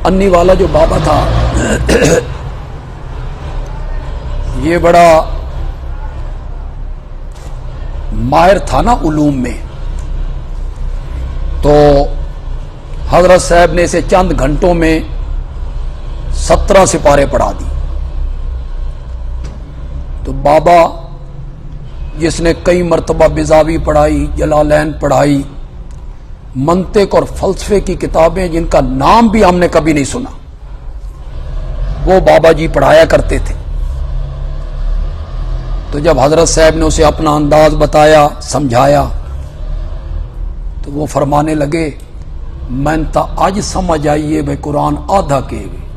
انی والا جو بابا تھا یہ بڑا ماہر تھا نا علوم میں، تو حضرت صاحب نے اسے چند گھنٹوں میں 17 سپارے پڑھا دی۔ تو بابا جس نے کئی مرتبہ بیضاوی پڑھائی، جلالین پڑھائی، منطق اور فلسفے کی کتابیں جن کا نام بھی ہم نے کبھی نہیں سنا، وہ بابا جی پڑھایا کرتے تھے۔ تو جب حضرت صاحب نے اسے اپنا انداز بتایا، سمجھایا، تو وہ فرمانے لگے میں تا آج سمجھ آئیے بھائی قرآن آدھا کے گئے،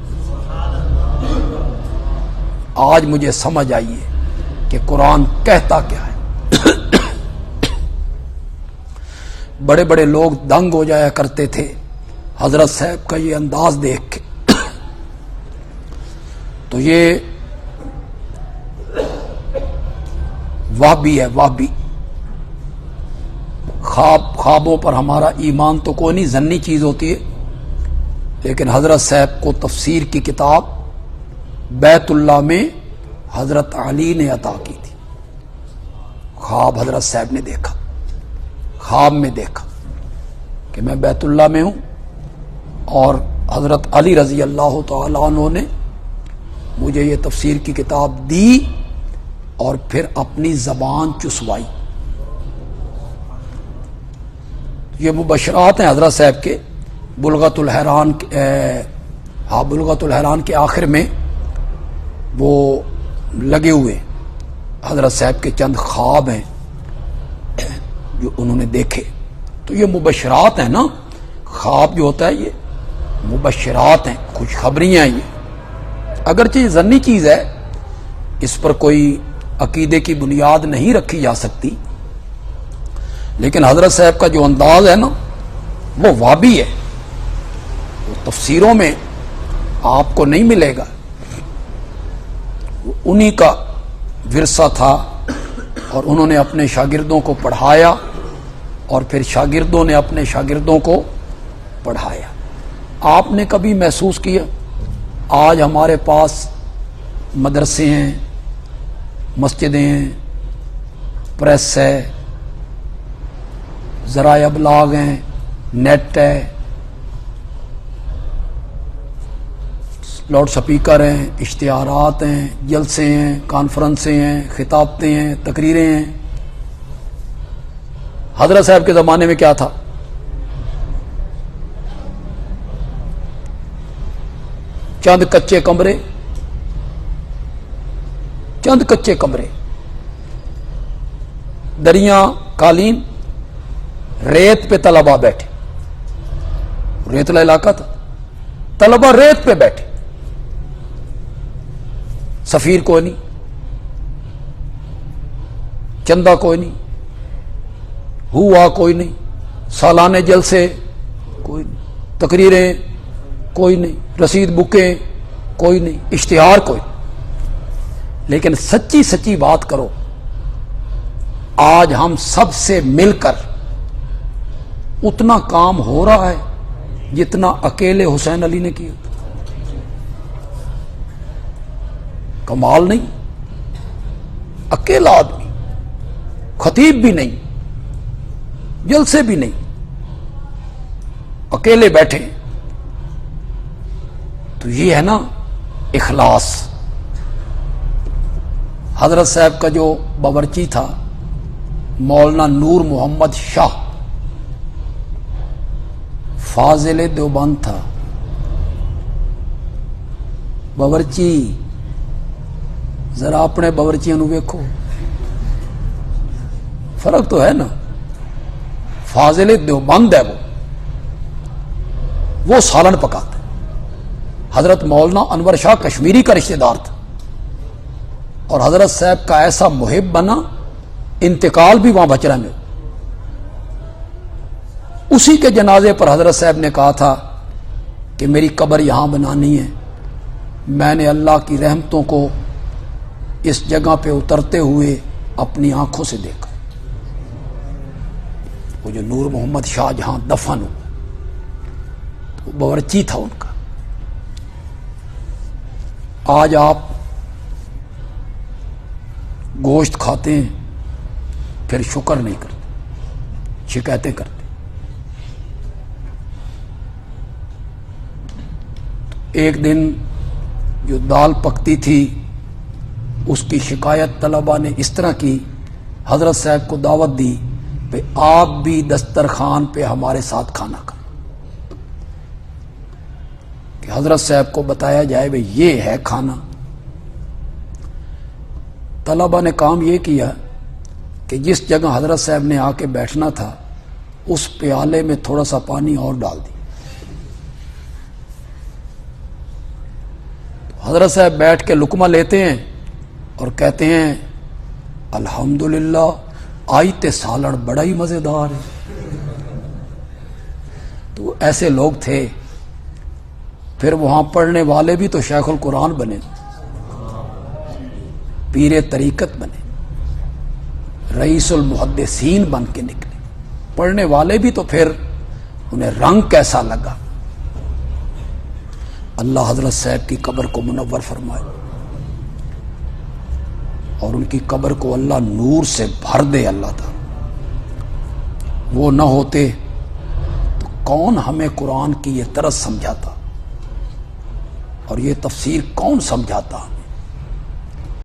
آج مجھے سمجھ آئیے کہ قرآن کہتا کیا ہے۔ بڑے بڑے لوگ دنگ ہو جایا کرتے تھے حضرت صاحب کا یہ انداز دیکھ کے۔ تو یہ وہابی ہے، وہابی۔ خوابوں پر ہمارا ایمان تو کوئی نہیں، ظنی چیز ہوتی ہے، لیکن حضرت صاحب کو تفسیر کی کتاب بیت اللہ میں حضرت علی نے عطا کی تھی۔ خواب حضرت صاحب نے دیکھا، خواب میں دیکھا کہ میں بیت اللہ میں ہوں اور حضرت علی رضی اللہ تعالیٰ عنہ نے مجھے یہ تفسیر کی کتاب دی اور پھر اپنی زبان چسوائی۔ یہ مبشرات ہیں حضرت صاحب کے بلغت الحیران بلغت الحیران کے آخر میں وہ لگے ہوئے حضرت صاحب کے چند خواب ہیں جو انہوں نے دیکھے۔ تو یہ مبشرات ہیں نا، خواب جو ہوتا ہے یہ مبشرات ہیں، خوشخبریاں ہیں۔ یہ اگرچہ یہ ظنی چیز ہے، اس پر کوئی عقیدے کی بنیاد نہیں رکھی جا سکتی، لیکن حضرت صاحب کا جو انداز ہے نا وہ وہابی ہے، وہ تفسیروں میں آپ کو نہیں ملے گا۔ انہی کا ورثہ تھا اور انہوں نے اپنے شاگردوں کو پڑھایا اور پھر شاگردوں نے اپنے شاگردوں کو پڑھایا۔ آپ نے کبھی محسوس کیا آج ہمارے پاس مدرسے ہیں، مسجدیں ہیں، پریس ہے، ذرائع ابلاغ ہیں، نیٹ ہے، لاؤڈ سپیکر ہیں، اشتہارات ہیں، جلسے ہیں، کانفرنسیں ہیں، خطابتیں ہیں، تقریریں ہیں۔ حضرت صاحب کے زمانے میں کیا تھا؟ چند کچے کمرے، چند کچے کمرے، دریاں، قالین، ریت پہ طلبہ بیٹھے، ریتلا علاقہ تھا، طلبہ ریت پہ بیٹھے، سفیر کوئی نہیں، چندہ کوئی نہیں، ہوا کوئی نہیں، سالانے جلسے کوئی نہیں، تقریریں کوئی نہیں، رسید بکیں کوئی نہیں، اشتہار کوئی نہیں۔ لیکن سچی سچی بات کرو، آج ہم سب سے مل کر اتنا کام ہو رہا ہے جتنا اکیلے حسین علی نے کیا۔ کمال نہیں؟ اکیلا آدمی، خطیب بھی نہیں، جلسے بھی نہیں، اکیلے بیٹھے۔ تو یہ ہے نا اخلاص۔ حضرت صاحب کا جو باورچی تھا مولانا نور محمد شاہ، فاضل دیوبند تھا، باورچی ذرا اپنے باورچیاں نو ویکھو، فرق تو ہے نا۔ فاضل دیوبند ہے وہ سالن پکاتا ہے۔ حضرت مولانا انور شاہ کشمیری کا رشتہ دار تھا اور حضرت صاحب کا ایسا محب بنا، انتقال بھی وہاں بچرا میں۔ اسی کے جنازے پر حضرت صاحب نے کہا تھا کہ میری قبر یہاں بنانی ہے۔ میں نے اللہ کی رحمتوں کو اس جگہ پہ اترتے ہوئے اپنی آنکھوں سے دیکھا۔ وہ جو نور محمد شاہ جہاں دفن ہو، تو باورچی تھا ان کا، آج آپ گوشت کھاتے ہیں پھر شکر نہیں کرتے، شکایتیں کرتے. ایک دن جو دال پکتی تھی اس کی شکایت طلباء نے اس طرح کی، حضرت صاحب کو دعوت دی کہ آپ بھی دسترخوان پہ ہمارے ساتھ کھانا کھائیں، کہ حضرت صاحب کو بتایا جائے بھئی یہ ہے کھانا. طلباء نے کام یہ کیا کہ جس جگہ حضرت صاحب نے آ کے بیٹھنا تھا اس پیالے میں تھوڑا سا پانی اور ڈال دی. حضرت صاحب بیٹھ کے لقمہ لیتے ہیں اور کہتے ہیں الحمدللہ آئی تے سالڑ بڑا ہی مزیدار ہے. تو ایسے لوگ تھے. پھر وہاں پڑھنے والے بھی تو شیخ القرآن بنے، پیر طریقت بنے، رئیس المحدثین بن کے نکلے. پڑھنے والے بھی تو پھر انہیں رنگ کیسا لگا. اللہ حضرت صاحب کی قبر کو منور فرمائے اور ان کی قبر کو اللہ نور سے بھر دے. اللہ تعالی وہ نہ ہوتے تو کون ہمیں قرآن کی یہ طرز سمجھاتا اور یہ تفسیر کون سمجھاتا.